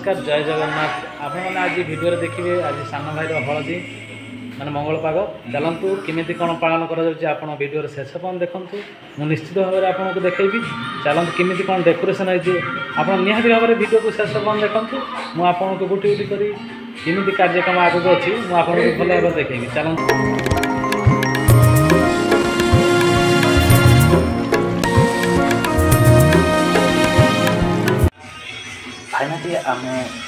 नमस्कार जय जगन्नाथ आपण मैंने आज वीडियो देखिए आज सान भाई हलदी माने मंगल पाग चलतु केमी कौन पालन कर वीडियो शेष पर्यटन देखूँ मुझे निश्चित भाव में आपको देखी चलते केमी कौन डेकोरेशन होती आप निहाती भाव में वीडियो को शेष पर्यटन देखूँ मुझे गोटे गोटे करी कार्यक्रम आगे अच्छी मुझे भल भाव देखी चलते फाइनाली आम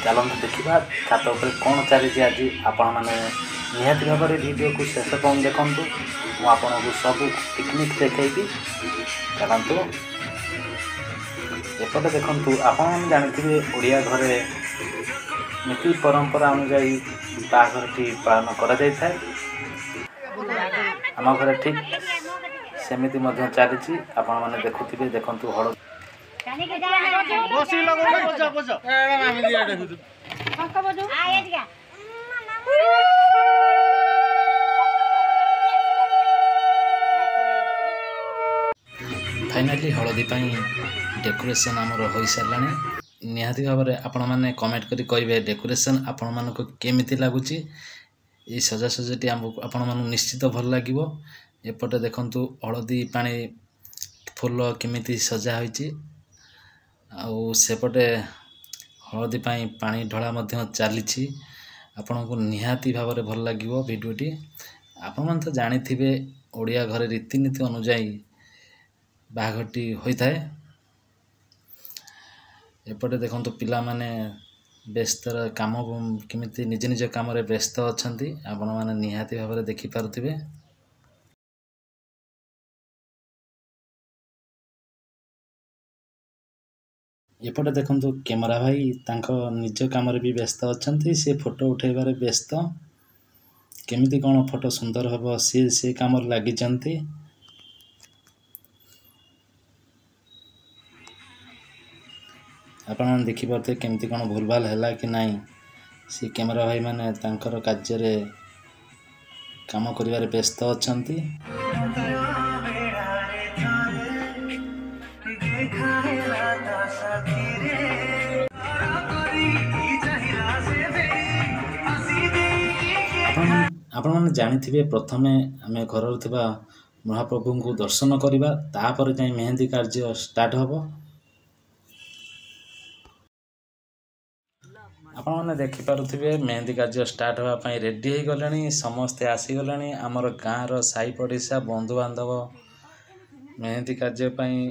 चलते देखा छात उपर कौन चली आज आपण मैंने निहाती भाव में वीडियो को शेष पर्यटन देखूँ मुझे सब पिकनिक देखी चलतु एपटे देखु आपण जानते ओडिया घरे नीति परंपरा अनुजाई बाहाघरटी पालन करा जाय थाए आम घरे ठीक सेमिति मध्य चली आपण मैंने देखुथिबे देखंतु हळ बसी लगो बजा बजा ए नाम दिया देखु अंक बजो आ ए दिया फाइनाली हलदी डेकोरेशन आमर हो सारा निहाती भाव में आपण मैंने कमेंट करी कहे डेकोरेशन आपण मानक केमिति लगुच ये सजासजी आपण मानक निश्चित भल लगे एपटे देखंतु हलदी पानी फूल केमिति सजा होइछि आउ सेपटे हलदी पानी ढला मध्य चली आपण को निहाती भाव में भल लगे वीडियोटी आपण मन तो जानी थे ओडिया घरे रीतिनीति अनुजाई बाहाघरटी होता है एपटे देखो पिला माने व्यस्त काम केमिति निज निज काम व्यस्त अच्छा आपण मैंने निहाती भाव में देखिपे एपटे देखो कैमरा भाई निज काम भी व्यस्त अच्छा से फोटो उठेबार व्यस्त केमिति कौन फोटो सुंदर हम से काम लगी आपण देखिपे केमती कौन भूल भाल है कि नहीं सी कैमरा भाई मैंने तांकर कार्य काम करिवारे व्यस्त अच्छा आपण मैंने जानी प्रथमे आम घर महाप्रभु को दर्शन करवा तापर जाई मेहंदी कार्य स्टार्ट हम आपण मैंने देखिपे मेहंदी कार्य स्टार्ट होगापाई रेडी हो गले समस्ते आसीगले आमर गाँव साई पड़िशा बंधुबांधव मेहंदी कार्यपाई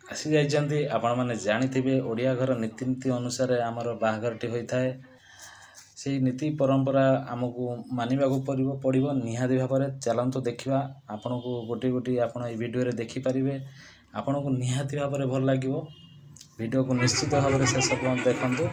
आसी जाइए आपण मैंने जानी ओडिया घर नीतिनीति अनुसार आमर बाहाघरटी होता है से नीति परंपरा आमको मानवा पड़ो निहाती भाव में चलतु देखा आपण को गोटे गोटे आप वीडियो देखिपारे आपण को निहाती भाव में भल लगे वीडियो को निश्चित भाव में शेष पर्यटन देखंतु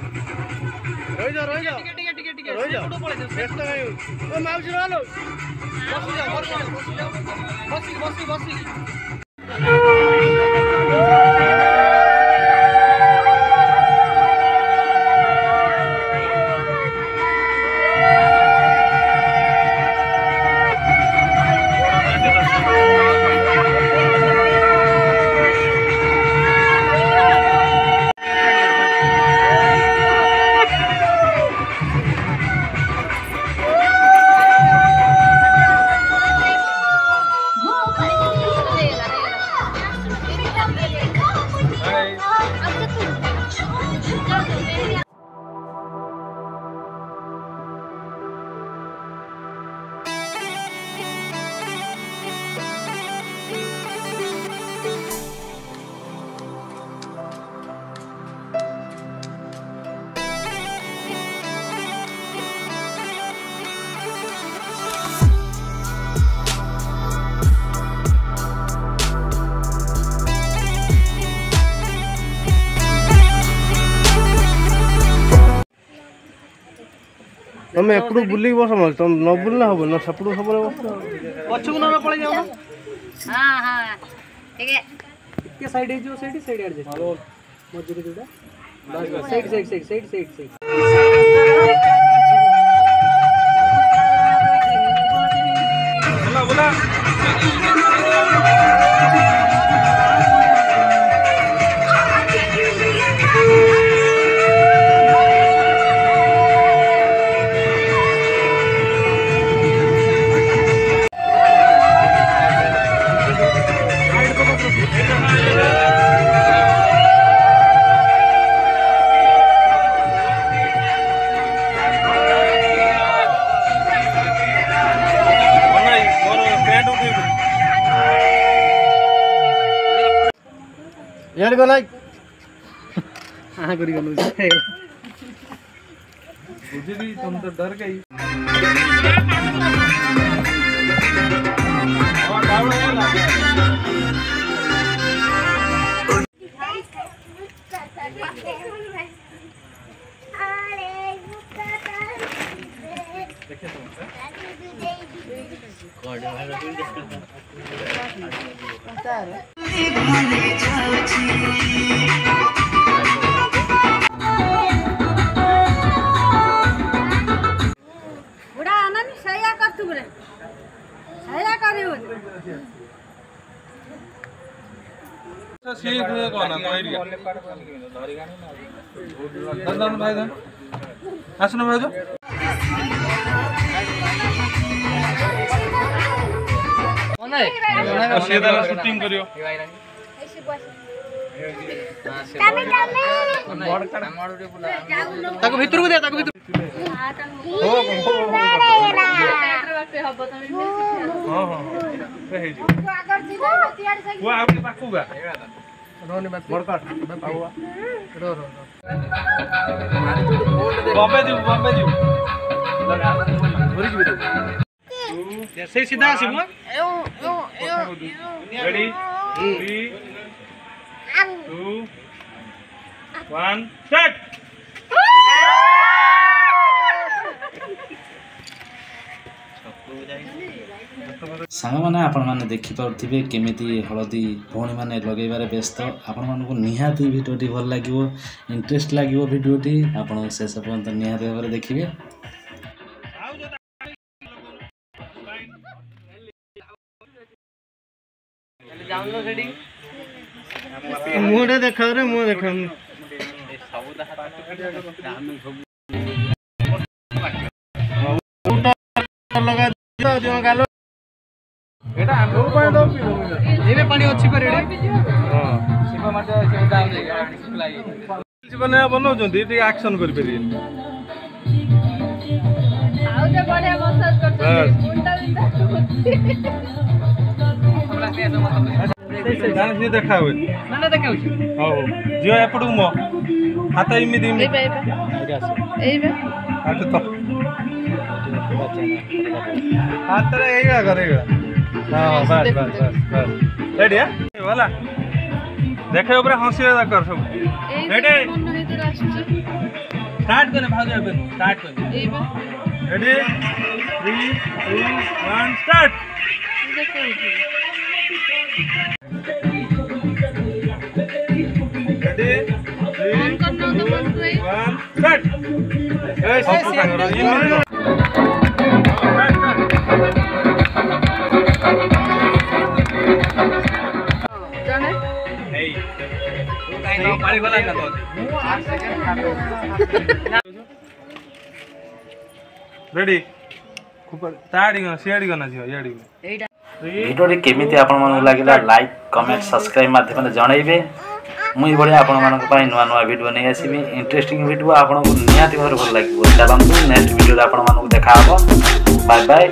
तुम एपड़ू बुल बस तुम न बुलना हम ना सपड़ू सब पछू ना पड़े जाओ हां हां ठीक है के साइड है जो साइड एडजस्ट हेलो मजूरी जोड़ा बस साइड बोला यार को नहीं हां करी गनु बुझली तुम तो डर गई और डाउन देखिए बुढ़ा आनंद सया कर तू रे सया करे हो सीख है कोना कोई दंदन भाई दन आसनो भाई जो कोना सीधा शूटिंग करियो ऐसे बस ताको भीतर को दे ताको भीतर हो हो रहे जो वो आगे पाकुगा रोने बात मोड़काट पाऊआ रो बॉम्बे दी भरी जी दे जैसे सीधा आसीबो रेडी 3 2 1 स्टार्ट ସାଙ୍ଗମାନେ ଆପଣମାନେ ଦେଖିପାରୁଥିବେ କେମିତି ହଳଦୀ ଭଉଣୀମାନେ ଲଗାଇବାରେ ବ୍ୟସ୍ତ। ଆପଣମାନଙ୍କୁ ନିହାତି ଭିଡ଼ିଓଟି ଭଲ ଲାଗିବ, ଇଣ୍ଟରେଷ୍ଟ ଲାଗିବ ଭିଡ଼ିଓଟି, ଆପଣ ଶେଷ ପର୍ଯ୍ୟନ୍ତ ନିହାତି ଭାବରେ ଦେଖିବେ। मुंडे देखा रे मुंह देखा लगा दियो गालो एटा हम पाए दो एबे पानी अछि पर एडे हां शिव माटे से दाम दे सप्लाई जीवन बनो जंदी टी एक्शन करि पेरी आउ जे बढ़िया मसाज करते मुंडा गाना से देखा हुए ना देखा होछि हो जियो एपडू मो हाथ इमिदी ए बे हाथ तो हाथ रे एगा करेगा हां बस बस बस बस रेडी है वाला देखे ऊपर हंसी कर सब रेडी स्टार्ट करने भाग जाए स्टार्ट कर रेडी 3 2 1 स्टार्ट रेडी 3 2 1 स्टार्ट ए सब करो ये जाने नहीं काई न पाड़ी वाला ना तो 8 सेकंड रेडी ऊपर ताड़ी गना सियाड़ी गना जियो याड़ी एटा ভিডিওটি কেমিতি আপনার লাগিলা লাইক কমেন্ট সাবস্ক্রাইব মাধ্যমে জনাইবে। মুই বড়িয়া আপনার নূয়া নূয়া ভিডিও নিয়ে আসবি। ইন্টারেস্টিং ভিডিও আপনার নিহতি ভাবে ভাল লাগবে। চলନ୍ତୁ নেক্সট ভিডিওরে আপনার দেখা হব। Bye bye.